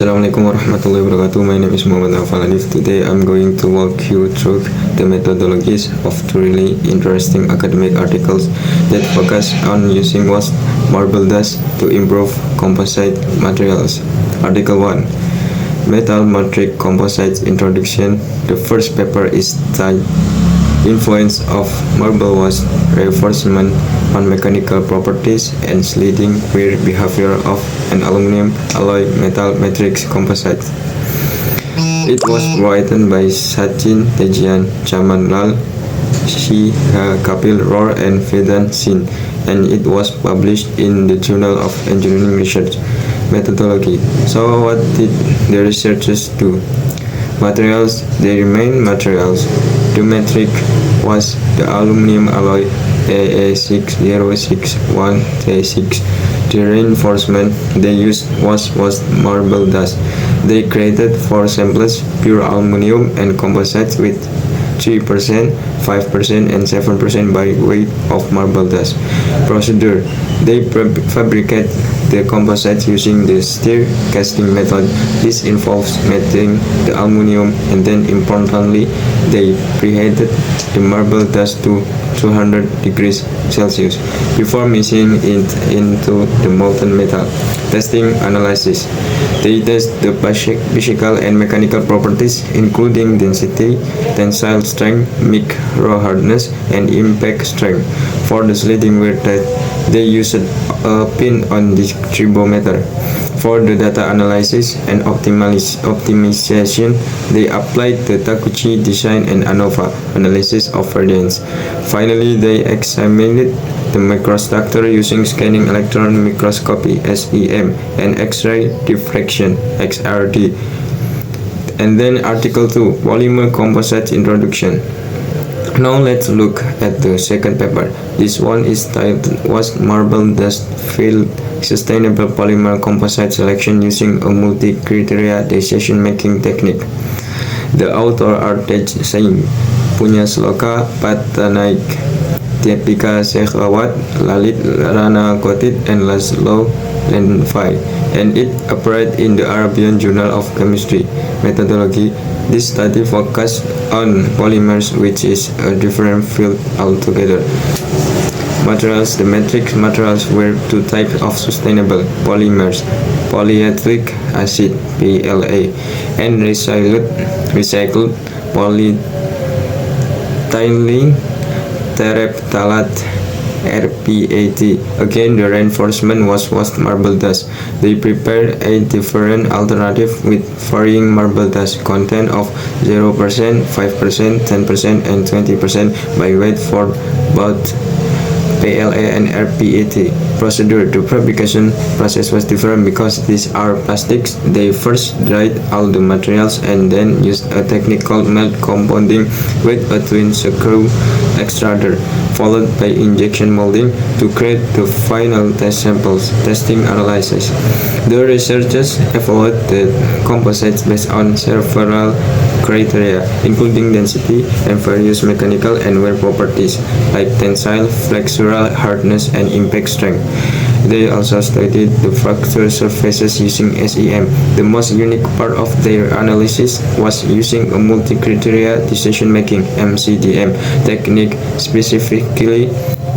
Assalamualaikum warahmatullahi wabarakatuh. My name is Muhammad Naufal Alif. Today I'm going to walk you through the methodologies of two really interesting academic articles that focus on using washed marble dust to improve composite materials. Article 1, Metal Matrix Composites Introduction. The first paper is titled Influence of Marble Wash Reinforcement on Mechanical Properties and Sliding Wear Behavior of an Aluminum Alloy Metal Matrix Composite. It was written by Sachin Tejian, Chaman Lal, Shiha Kapil Roar and Vedant Singh, and it was published in the Journal of Engineering Research Methodology. So what did the researchers do? Materials, they remain materials. The matrix was the aluminum alloy AA606136. The reinforcement they used was marble dust. They created 4 samples, pure aluminum and composites with 3%, 5% and 7% by weight of marble dust. Procedure: they fabricate the composites using the stir casting method. This involves melting the aluminum and then importantly they preheated the marble dust to 200 degrees Celsius before mixing it into the molten metal. Testing analysis: they test the physical and mechanical properties including density, tensile strength, micro hardness, and impact strength. For the sliding wear test, they used a pin-on distribometer. For the data analysis and optimization, they applied the Takuchi design and ANOVA analysis of variance. Finally, they examined the microstructure using scanning electron microscopy (SEM) and X-ray diffraction (XRD). And then Article 2, Polymer Composite Introduction. Now let's look at the second paper. This one is titled Washed Marble Dust Field Sustainable Polymer Composite Selection Using a Multi-Criteria Decision-Making Technique. The author are Tej Singh, Punya Sloka Patnaik, Deepika Shekhawat, Lalit Rana Kotit, and Laszlo Lenfai, and it appeared in the Arabian Journal of Chemistry Methodology. This study focused on polymers, which is a different field altogether. Materials: the matrix materials were 2 types of sustainable polymers, polyethylene acid (PLA) and recycled polyethylene terephthalate (RPAT). Again, the reinforcement was washed marble dust. They prepared a different alternative with varying marble dust content of 0%, 5%, 10%, and 20% by weight for both PLA and RPAT. Procedure: the fabrication process was different because these are plastics. They first dried all the materials and then used a technique called melt compounding with a twin screw extruder, followed by injection molding to create the final test samples. Testing analysis: the researchers evaluated the composites based on several criteria, including density and various mechanical and wear properties like tensile, flexural hardness, and impact strength. They also studied the fracture surfaces using SEM. The most unique part of their analysis was using a multi-criteria decision-making (MCDM) technique, specifically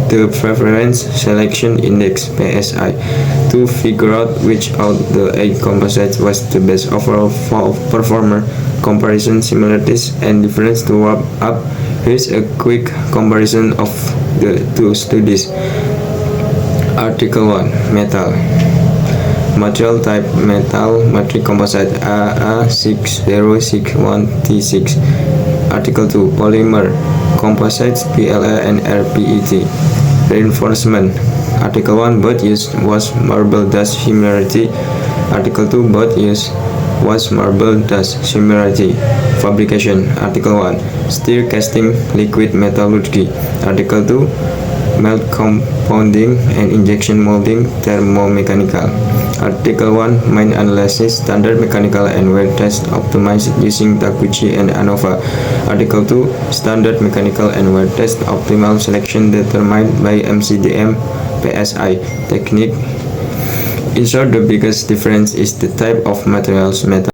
the Preference Selection Index (PSI), to figure out which of the 8 composites was the best overall performer. Comparison similarities and difference to wrap up. Here's a quick comparison of the 2 studies. Article 1, Metal. Material type: metal matrix composite AA6061T6. Article 2, Polymer composites PLA and RPET. Reinforcement. Article 1, both used washed marble dust similarity. Article 2, both used washed marble dust similarity. Fabrication. Article 1, stir casting, liquid metallurgy. Article 2, melt compounding and injection molding, thermomechanical. Article 1, main analysis, standard mechanical and wear test optimized using Takuchi and ANOVA. Article 2, standard mechanical and wear test optimal selection determined by MCDM PSI technique In short, the biggest difference is the type of materials metal